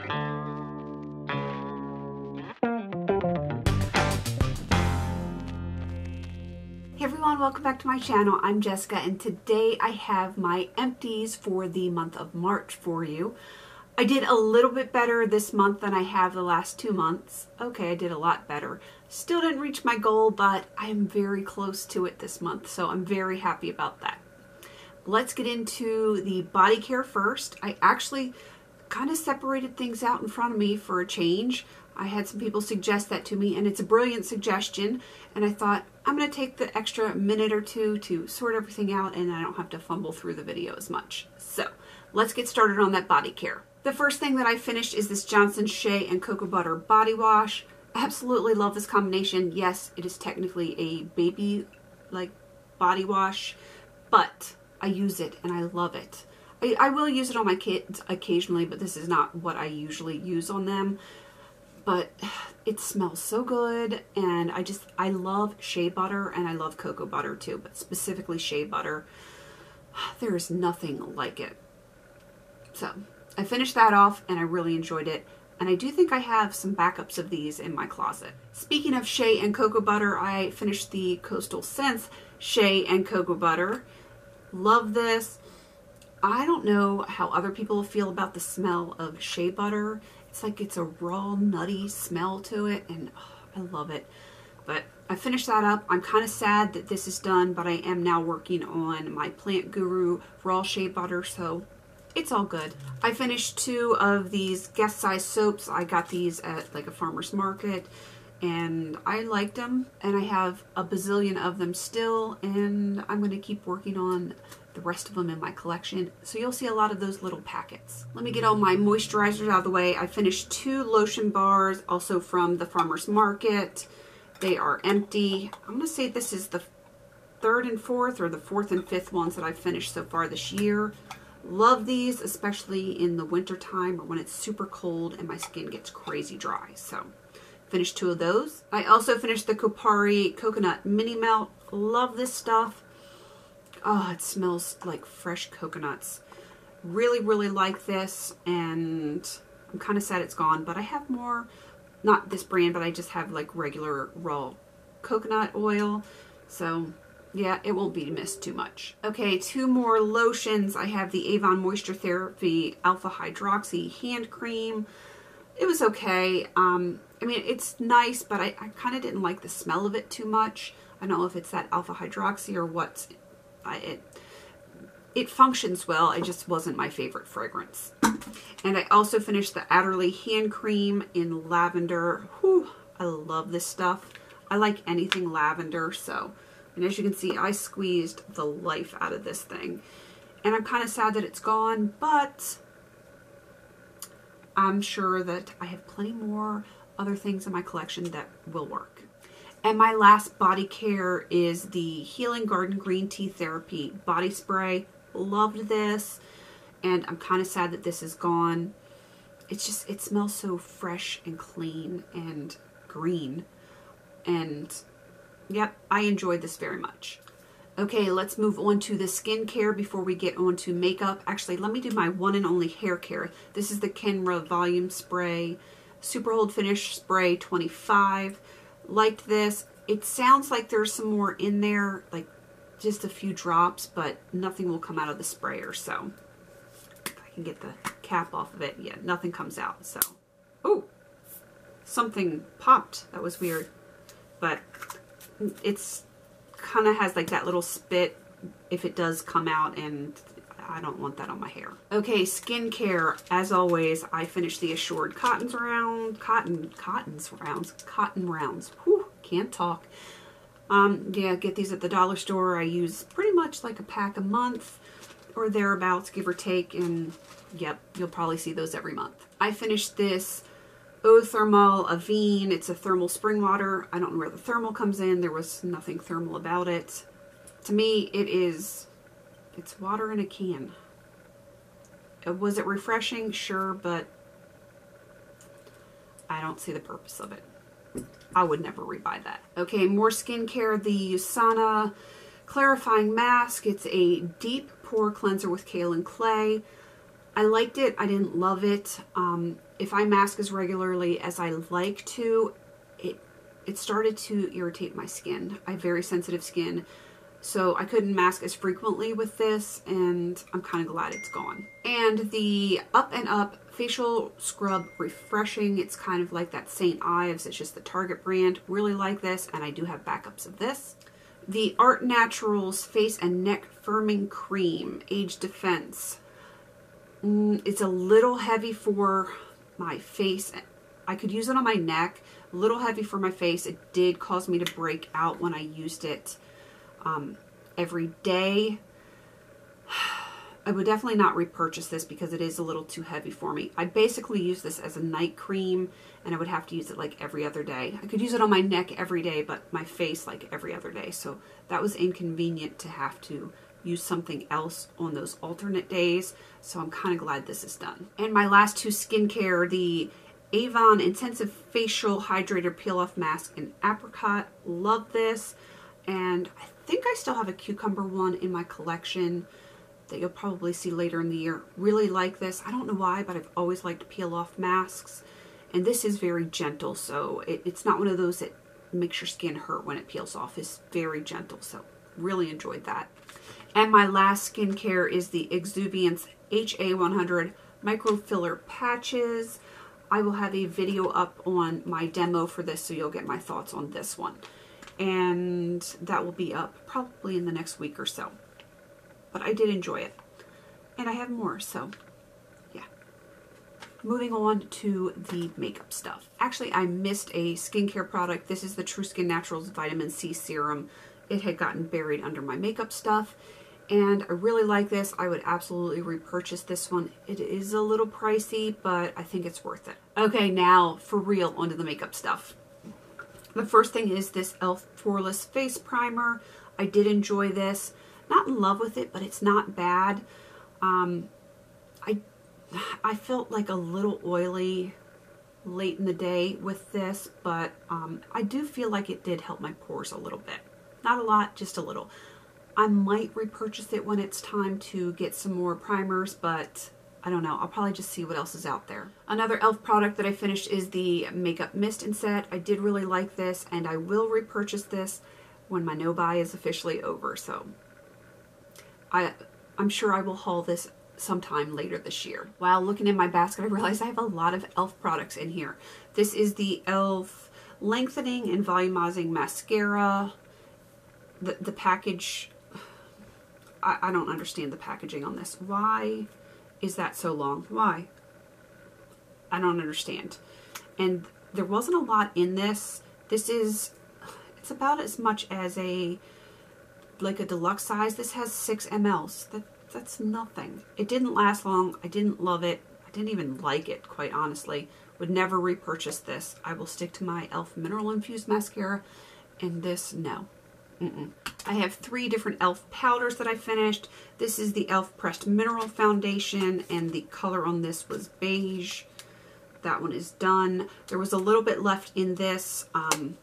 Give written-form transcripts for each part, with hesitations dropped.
Hey everyone, welcome back to my channel. I'm Jessica and today I have my empties for the month of March for you. I did a little bit better this month than I have the last 2 months. Okay, I did a lot better. Still didn't reach my goal, but I am very close to it this month, so I'm very happy about that. Let's get into the body care first. I actually kind of separated things out in front of me for a change. I had some people suggest that to me, and it's a brilliant suggestion, and I thought I'm going to take the extra minute or two to sort everything out and I don't have to fumble through the video as much. So let's get started on that body care. The first thing that I finished is this Johnson Shea and Cocoa Butter body wash. Absolutely love this combination. Yes, it is technically a baby like body wash, but I use it and I love it. I will use it on my kids occasionally, but this is not what I usually use on them. But it smells so good, and I love shea butter, and I love cocoa butter too, but specifically shea butter. There is nothing like it. So I finished that off and I really enjoyed it, and I do think I have some backups of these in my closet. Speaking of shea and cocoa butter, I finished the Coastal Scents Shea and Cocoa Butter. Love this. I don't know how other people feel about the smell of shea butter. It's like it's a raw, nutty smell to it, and I love it. But I finished that up. I'm kind of sad that this is done, but I am now working on my Plant Guru raw shea butter, so it's all good. I finished 2 of these guest size soaps. I got these at like a farmer's market, and I liked them, and I have a bazillion of them still, and I'm going to keep working on the rest of them in my collection. So you'll see a lot of those little packets. Let me get all my moisturizers out of the way. I finished 2 lotion bars, also from the farmer's market. They are empty. I'm going to say this is the 3rd and 4th, or the 4th and 5th ones that I've finished so far this year. Love these, especially in the winter time or when it's super cold and my skin gets crazy dry. So finished 2 of those. I also finished the Kopari Coconut Mini Melt. Love this stuff. Oh, it smells like fresh coconuts. Really, really like this, and I'm kind of sad it's gone, but I have more, not this brand, but I just have like regular raw coconut oil. So yeah, it won't be missed too much. Okay, 2 more lotions. I have the Avon Moisture Therapy Alpha Hydroxy Hand Cream. It was okay. I mean, it's nice, but I kind of didn't like the smell of it too much. I don't know if it's that Alpha Hydroxy or what. It functions well. It just wasn't my favorite fragrance. And I also finished the Adderley hand cream in lavender. Whew, I love this stuff. I like anything lavender, so, and as you can see, I squeezed the life out of this thing. And I'm kind of sad that it's gone, but I'm sure that I have plenty more other things in my collection that will work. And my last body care is the Healing Garden Green Tea Therapy Body Spray. Loved this, and I'm kind of sad that this is gone. It's just, it smells so fresh and clean and green. And yep, I enjoyed this very much. Okay, let's move on to the skincare before we get on to makeup. Actually, let me do my one and only hair care. This is the Kenra Volume Spray Super Hold Finish Spray 25. Liked this. It sounds like there's some more in there, like just a few drops, but nothing will come out of the sprayer. So if I can get the cap off of it, yeah, nothing comes out. So, oh, something popped. That was weird, but it's kind of has like that little spit if it does come out, and I don't want that on my hair. Okay, skincare. As always, I finished the Assured Cotton Rounds. Whew, can't talk. Yeah, get these at the dollar store. I use pretty much like a pack a month or thereabouts, give or take, and yep, you'll probably see those every month. I finished this Eau Thermale Avene. It's a thermal spring water. I don't know where the thermal comes in. There was nothing thermal about it. To me, it's water in a can. Was it refreshing? Sure, but I don't see the purpose of it. I would never rebuy that. Okay, more skincare. The Usana Clarifying Mask. It's a deep pore cleanser with kaolin clay. I liked it. I didn't love it. If I mask as regularly as I like to, it started to irritate my skin. I have very sensitive skin, so I couldn't mask as frequently with this, and I'm kind of glad it's gone. And the Up and Up Facial Scrub Refreshing, it's kind of like that St. Ives, it's just the Target brand. Really like this, and I do have backups of this. The Art Naturals Face and Neck Firming Cream, Age Defense. It's a little heavy for my face. I could use it on my neck. A little heavy for my face. It did cause me to break out when I used it every day. I would definitely not repurchase this because it is a little too heavy for me. I basically use this as a night cream, and I would have to use it like every other day. I could use it on my neck every day, but my face like every other day. So that was inconvenient to have to use something else on those alternate days. So I'm kind of glad this is done. And my last two skincare, the Avon Intensive Facial Hydrator Peel Off Mask in Apricot. Love this. And I think I still have a cucumber one in my collection that you'll probably see later in the year. Really like this. I don't know why, but I've always liked peel off masks. And this is very gentle, so it's not one of those that makes your skin hurt when it peels off. It's very gentle, so really enjoyed that. And my last skincare is the Exuviance HA100 Micro Filler Patches. I will have a video up on my demo for this, so you'll get my thoughts on this one. And that will be up probably in the next week or so. But I did enjoy it. And I have more, so yeah. Moving on to the makeup stuff. Actually, I missed a skincare product. This is the True Skin Naturals Vitamin C Serum. It had gotten buried under my makeup stuff. And I really like this. I would absolutely repurchase this one. It is a little pricey, but I think it's worth it. Okay, now for real, onto the makeup stuff. The first thing is this e.l.f. Poreless Face Primer. I did enjoy this. Not in love with it, but it's not bad. I felt like a little oily late in the day with this, but I do feel like it did help my pores a little bit. Not a lot, just a little. I might repurchase it when it's time to get some more primers, but I don't know. I'll probably just see what else is out there. Another e.l.f. product that I finished is the Makeup Mist and Set. I did really like this, and I will repurchase this when my no-buy is officially over. So I'm sure I will haul this sometime later this year. While looking in my basket, I realized I have a lot of e.l.f. products in here. This is the e.l.f. Lengthening and Volumizing Mascara. The package, I don't understand the packaging on this. Why is that so long? Why? I don't understand. And there wasn't a lot in this. It's about as much as like a deluxe size. This has 6 mLs. That's nothing. It didn't last long. I didn't love it. I didn't even like it, quite honestly. Would never repurchase this. I will stick to my e.l.f. Mineral Infused Mascara, and this, no. I have 3 different e.l.f. powders that I finished. This is the e.l.f. Pressed Mineral Foundation, and the color on this was beige. That one is done. There was a little bit left in this, and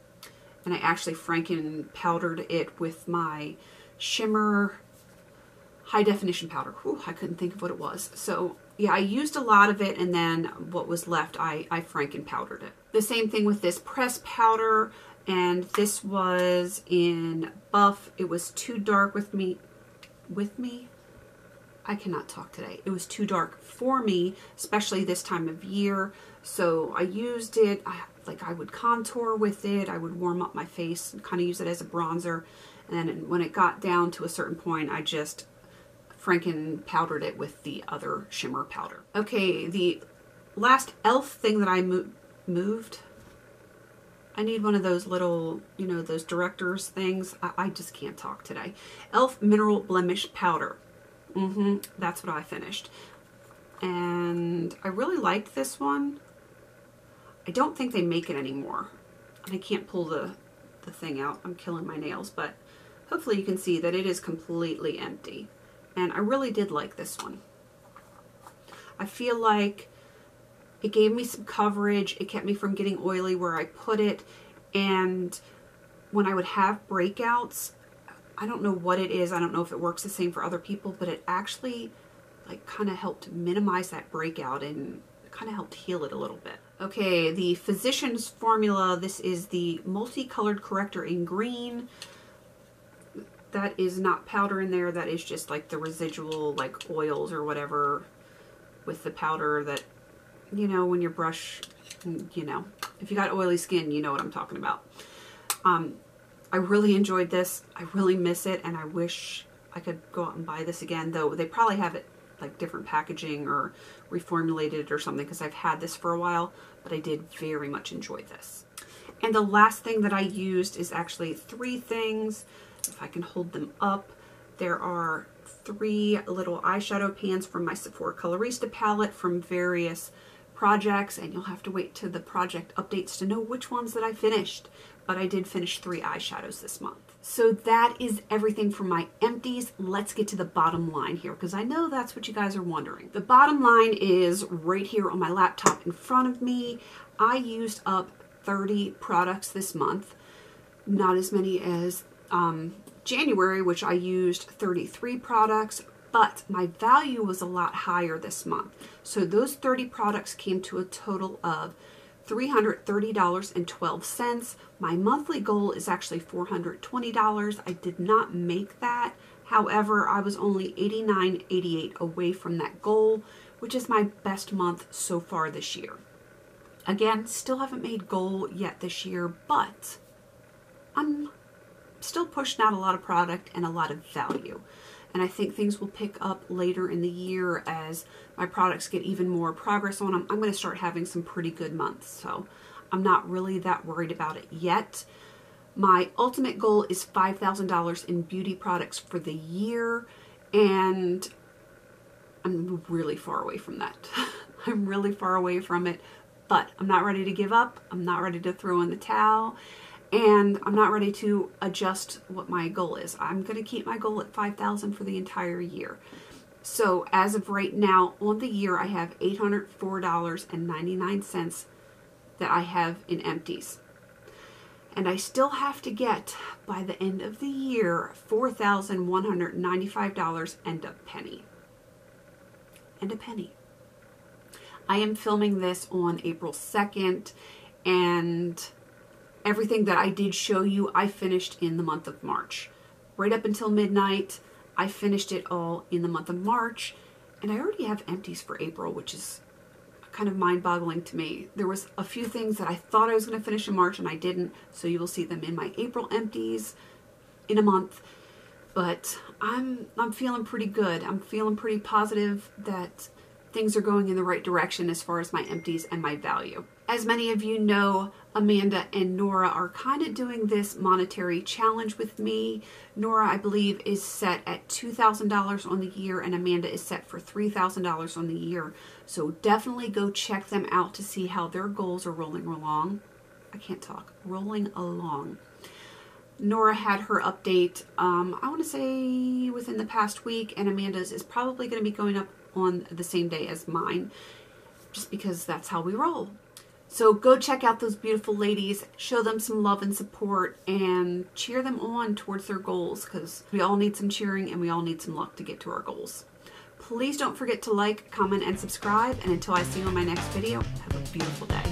I actually Franken powdered it with my shimmer high definition powder. Whew, I couldn't think of what it was. So yeah, I used a lot of it, and then what was left, I Franken powdered it. The same thing with this press powder. And this was in Buff. It was too dark with me. I cannot talk today. It was too dark for me, especially this time of year. So I used it, like I would contour with it. I would warm up my face and kind of use it as a bronzer. And then when it got down to a certain point, I just Franken powdered it with the other shimmer powder. Okay, the last e.l.f. thing that I moved. I need one of those little, you know, those director's things. I just can't talk today. e.l.f. Mineral Blemish Powder. That's what I finished. And I really liked this one. I don't think they make it anymore. And I can't pull the thing out. I'm killing my nails. But hopefully you can see that it is completely empty. And I really did like this one. I feel like it gave me some coverage. It kept me from getting oily where I put it. And when I would have breakouts, I don't know what it is. I don't know if it works the same for other people, but it actually like kind of helped minimize that breakout and kind of helped heal it a little bit. Okay, the Physicians Formula. This is the multicolored corrector in green. That is not powder in there. That is just like the residual like oils or whatever with the powder that, you know, when your brush, you know, if you got oily skin, you know what I'm talking about. I really enjoyed this. I really miss it, and I wish I could go out and buy this again, though they probably have it like different packaging or reformulated or something, because I've had this for a while, but I did very much enjoy this. And the last thing that I used is actually 3 things. If I can hold them up, there are 3 little eyeshadow pans from my Sephora Colorista palette from various projects, and you'll have to wait to the project updates to know which ones that I finished. But I did finish 3 eyeshadows this month. So that is everything for my empties. Let's get to the bottom line here, because I know that's what you guys are wondering. The bottom line is right here on my laptop in front of me. I used up 30 products this month. Not as many as January, which I used 33 products, but my value was a lot higher this month. So those 30 products came to a total of $330.12. My monthly goal is actually $420. I did not make that. However, I was only $89.88 away from that goal, which is my best month so far this year. Again, still haven't made goal yet this year, but I'm still pushing out a lot of product and a lot of value. And I think things will pick up later in the year as my products get even more progress on them. I'm going to start having some pretty good months, so I'm not really that worried about it yet. My ultimate goal is $5,000 in beauty products for the year, and I'm really far away from that. I'm really far away from it, but I'm not ready to give up. I'm not ready to throw in the towel. And I'm not ready to adjust what my goal is. I'm going to keep my goal at $5,000 for the entire year. So as of right now, on the year, I have $804.99 that I have in empties. And I still have to get, by the end of the year, $4,195 and a penny. And a penny. I am filming this on April 2nd, and everything that I did show you, I finished in the month of March. Right up until midnight, I finished it all in the month of March. And I already have empties for April, which is kind of mind-boggling to me. There was a few things that I thought I was going to finish in March and I didn't. So you will see them in my April empties in a month. But I'm feeling pretty good. I'm feeling pretty positive that things are going in the right direction as far as my empties and my value. As many of you know, Amanda and Nora are kind of doing this monetary challenge with me. Nora, I believe, is set at $2,000 on the year, and Amanda is set for $3,000 on the year. So definitely go check them out to see how their goals are rolling along. I can't talk. Rolling along. Nora had her update, I want to say within the past week, and Amanda's is probably going to be going up on the same day as mine, just because that's how we roll. So go check out those beautiful ladies, show them some love and support, and cheer them on towards their goals, because we all need some cheering and we all need some luck to get to our goals. Please don't forget to like, comment, and subscribe, and until I see you on my next video, have a beautiful day.